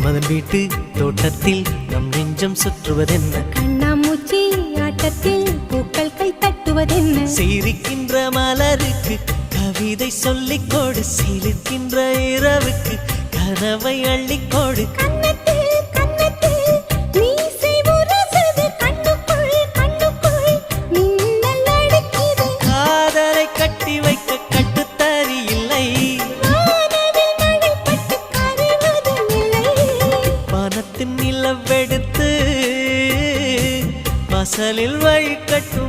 மன்மதன் வீட்டு தோட்டத்தில் நம் நெஞ்சம் சுற்றுவதென்ன கண்ணாமூச்சி ஆட்டத்தில் பூக்கள் கை தட்டுவதென்ன சிரிக்கின்ற மலருக்கு கவிதை சொல்லிக்கோடு சிலிர்க்கின்ற இரவுக்கு கனவை அள்ளிக்கோடு காதலை கட்டி வைக்க கட்டுத்தறி இல்லை வானத்தின் நிலவெடுத்து வாசலில் வழி கட்டும்